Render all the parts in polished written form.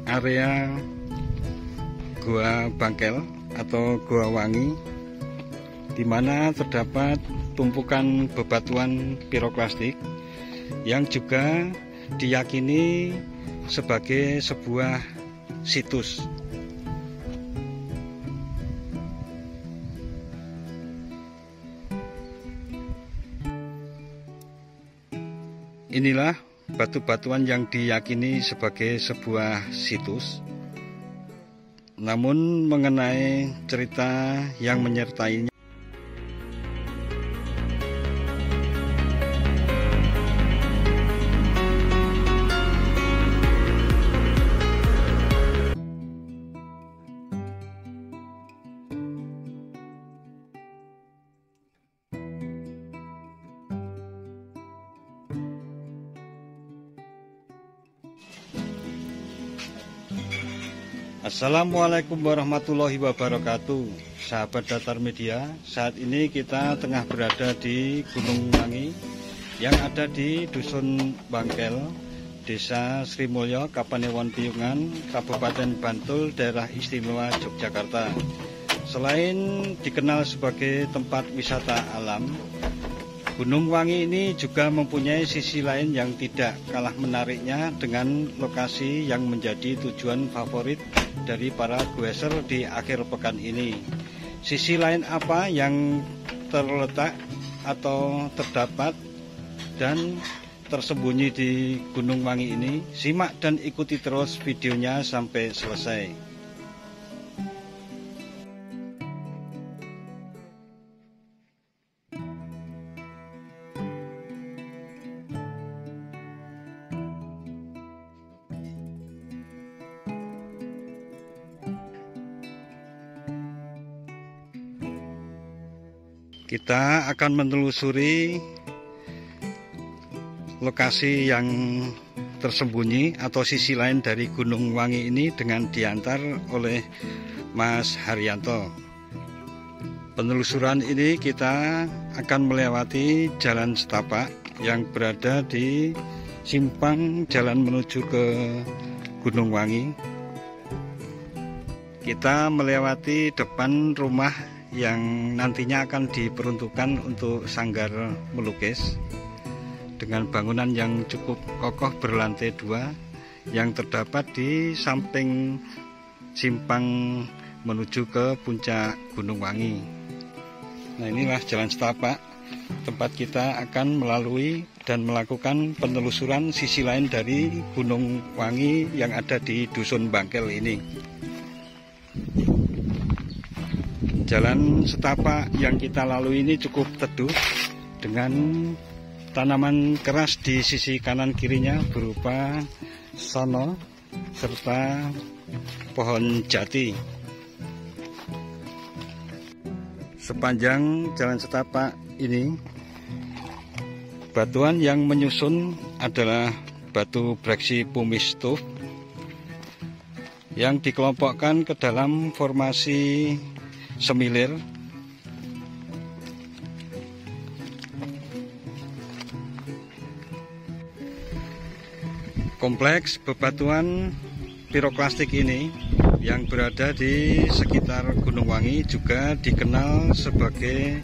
area Gua Bangkel atau Gua Wangi, di mana terdapat tumpukan bebatuan piroklastik yang juga diyakini sebagai sebuah situs. Inilah batu-batuan yang diyakini sebagai sebuah situs. Namun mengenai cerita yang menyertainya, Assalamualaikum warahmatullahi wabarakatuh. Sahabat Datar Media, saat ini kita tengah berada di Gunung Wangi yang ada di Dusun Bangkel, Desa Sri Mulyo, Kapanewon Piungan, Kabupaten Bantul, Daerah Istimewa Yogyakarta. Selain dikenal sebagai tempat wisata alam, Gunung Wangi ini juga mempunyai sisi lain yang tidak kalah menariknya dengan lokasi yang menjadi tujuan favorit dari para goeser di akhir pekan ini. Sisi lain apa yang terletak atau terdapat dan tersembunyi di Gunung Wangi ini? Simak dan ikuti terus videonya sampai selesai. Kita akan menelusuri lokasi yang tersembunyi atau sisi lain dari Gunung Wangi ini dengan diantar oleh Mas Haryanto. Penelusuran ini kita akan melewati jalan setapak yang berada di simpang jalan menuju ke Gunung Wangi. Kita melewati depan rumah yang nantinya akan diperuntukkan untuk sanggar melukis dengan bangunan yang cukup kokoh berlantai 2 yang terdapat di samping simpang menuju ke puncak Gunung Wangi. Nah, inilah jalan setapak tempat kita akan melalui dan melakukan penelusuran sisi lain dari Gunung Wangi yang ada di Dusun Bangkel ini. Jalan setapak yang kita lalui ini cukup teduh dengan tanaman keras di sisi kanan kirinya berupa sono serta pohon jati. Sepanjang jalan setapak ini, batuan yang menyusun adalah batu breksi pumice tuff yang dikelompokkan ke dalam formasi semilir. Kompleks bebatuan piroklastik ini yang berada di sekitar Gunung Wangi juga dikenal sebagai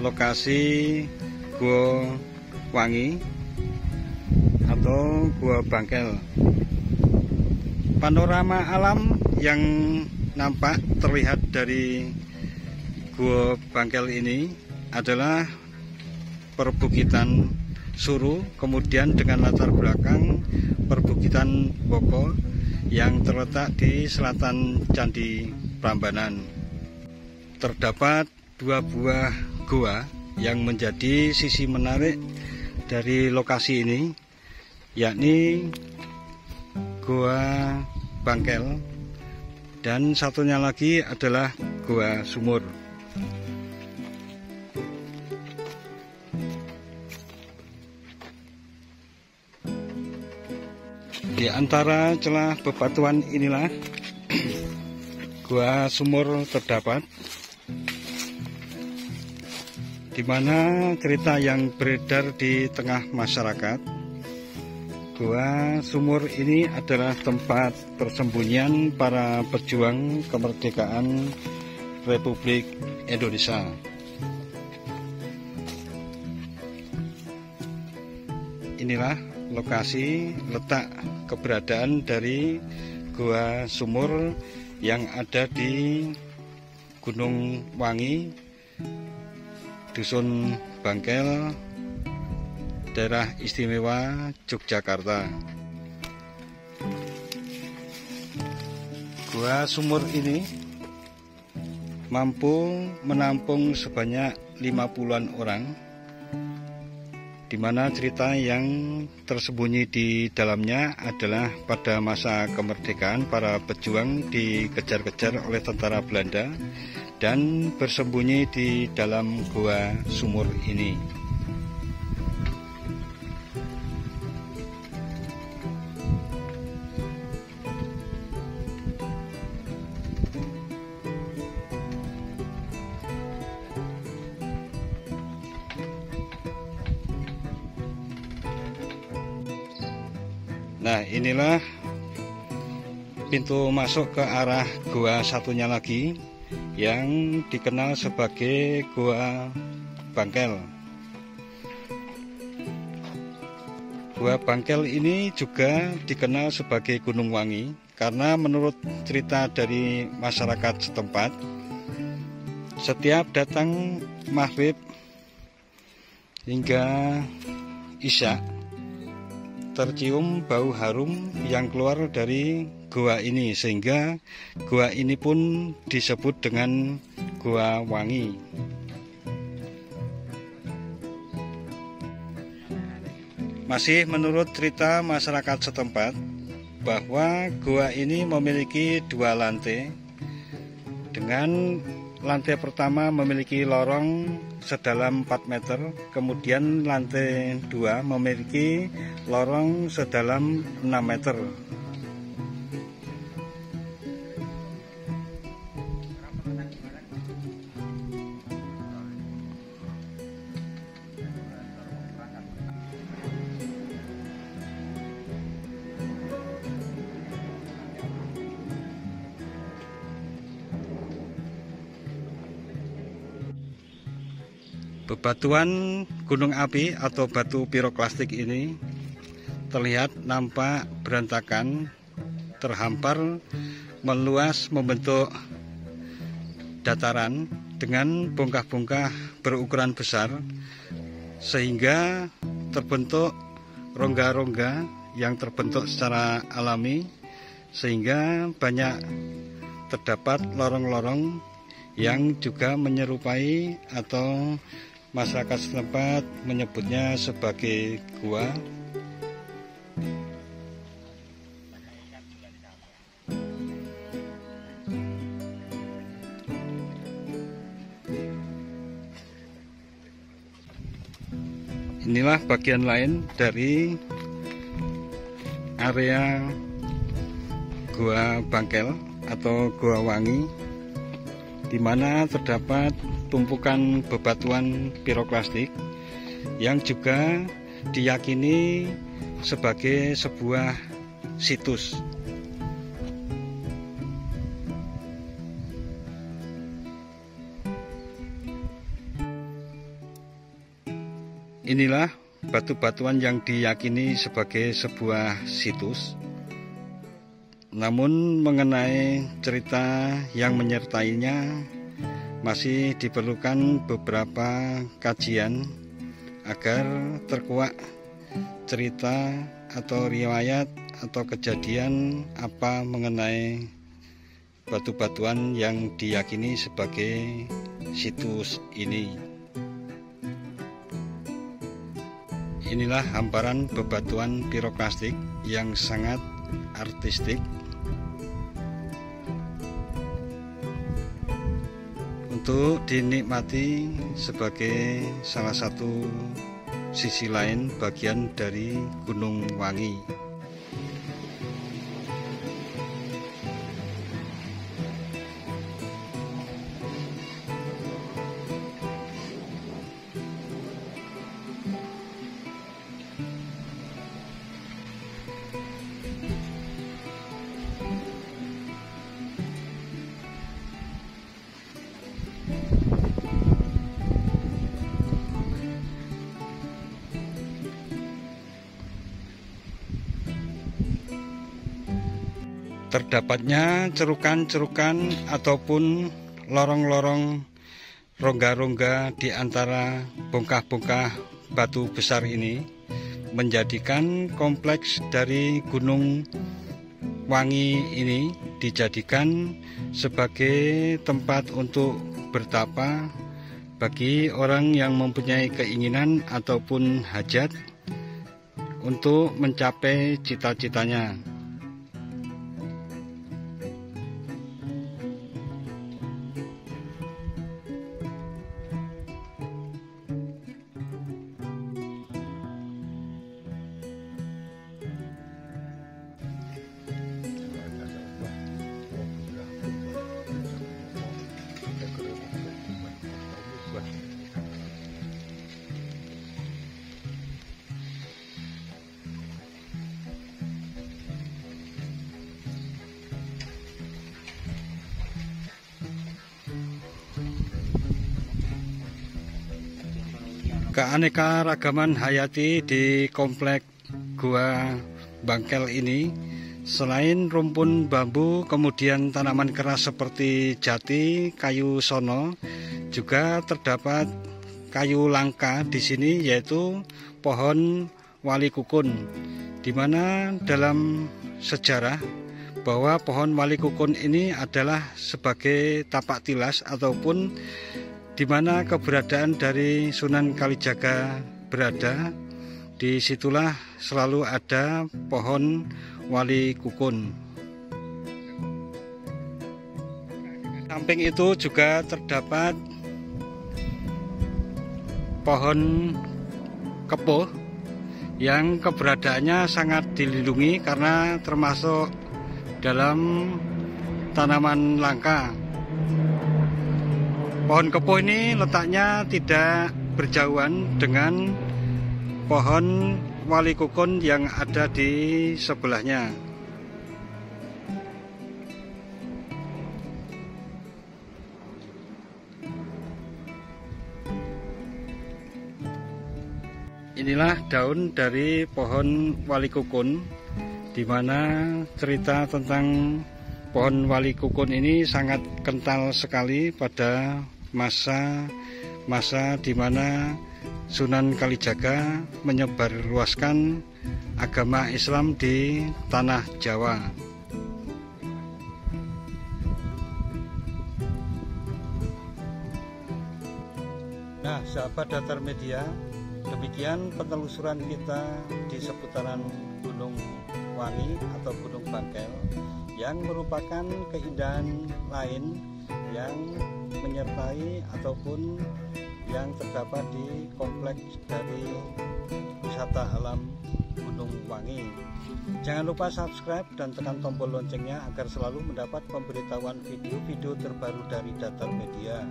lokasi Gua Wangi atau Gua Bangkel. Panorama alam yang nampak terlihat dari Gua Bangkel ini adalah perbukitan Suru, kemudian dengan latar belakang perbukitan Boko yang terletak di selatan Candi Prambanan. Terdapat 2 buah gua yang menjadi sisi menarik dari lokasi ini, yakni Gua Bangkel dan satunya lagi adalah Gua Sumur. Di antara celah bebatuan inilah Gua Sumur terdapat, di mana cerita yang beredar di tengah masyarakat Gua Sumur ini adalah tempat persembunyian para pejuang kemerdekaan Republik Indonesia. Inilah lokasi letak keberadaan dari Gua Sumur yang ada di Gunung Wangi, Dusun Bangkel, Daerah Istimewa Yogyakarta. Gua Sumur ini mampu menampung sebanyak 50-an orang, di mana cerita yang tersembunyi di dalamnya adalah pada masa kemerdekaan para pejuang dikejar-kejar oleh tentara Belanda dan bersembunyi di dalam Gua Sumur ini. Nah, inilah pintu masuk ke arah gua satunya lagi yang dikenal sebagai Gua Bangkel. Gua Bangkel ini juga dikenal sebagai Gunung Wangi karena menurut cerita dari masyarakat setempat, setiap datang maghrib hingga isya tercium bau harum yang keluar dari gua ini, sehingga gua ini pun disebut dengan Gua Wangi. Masih menurut cerita masyarakat setempat bahwa gua ini memiliki 2 lantai, dengan lantai pertama memiliki lorong sedalam 4 meter, kemudian lantai 2 memiliki lorong sedalam 6 meter. Bebatuan gunung api atau batu piroklastik ini terlihat nampak berantakan, terhampar, meluas membentuk dataran dengan bongkah-bongkah berukuran besar, sehingga terbentuk rongga-rongga yang terbentuk secara alami, sehingga banyak terdapat lorong-lorong yang juga menyerupai atau masyarakat setempat menyebutnya sebagai gua. Inilah bagian lain dari area Gua Bangkel atau Gua Wangi, di mana terdapat tumpukan bebatuan piroklastik yang juga diyakini sebagai sebuah situs. Inilah batu-batuan yang diyakini sebagai sebuah situs. Namun mengenai cerita yang menyertainya masih diperlukan beberapa kajian agar terkuak cerita atau riwayat atau kejadian apa mengenai batu-batuan yang diyakini sebagai situs ini. Inilah hamparan bebatuan piroklastik yang sangat artistik. Untuk dinikmati sebagai salah satu sisi lain bagian dari Gunung Wangi. Terdapatnya cerukan-cerukan ataupun lorong-lorong rongga-rongga di antara bongkah-bongkah batu besar ini menjadikan kompleks dari Gunung Wangi ini dijadikan sebagai tempat untuk bertapa bagi orang yang mempunyai keinginan ataupun hajat untuk mencapai cita-citanya. Keanekaragaman hayati di komplek Gua Bangkel ini, selain rumpun bambu, kemudian tanaman keras seperti jati, kayu sono, juga terdapat kayu langka di sini, yaitu pohon wali kukun, di mana dalam sejarah bahwa pohon wali kukun ini adalah sebagai tapak tilas ataupun di mana keberadaan dari Sunan Kalijaga berada, disitulah selalu ada pohon wali kukun. Samping itu juga terdapat pohon kepuh yang keberadaannya sangat dilindungi karena termasuk dalam tanaman langka. Pohon kepuh ini letaknya tidak berjauhan dengan pohon wali kukun yang ada di sebelahnya. Inilah daun dari pohon wali kukun, di mana cerita tentang pohon wali kukun ini sangat kental sekali pada masa di mana Sunan Kalijaga menyebarluaskan agama Islam di tanah Jawa. Nah, sahabat Datar Media, demikian penelusuran kita di seputaran Gunung Wangi atau Gunung Bangkel, yang merupakan keindahan lain yang menyertai ataupun yang terdapat di kompleks dari wisata alam Gunung Wangi. Jangan lupa subscribe dan tekan tombol loncengnya agar selalu mendapat pemberitahuan video-video terbaru dari Datar Media.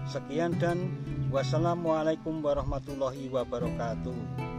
Sekian dan wassalamualaikum warahmatullahi wabarakatuh.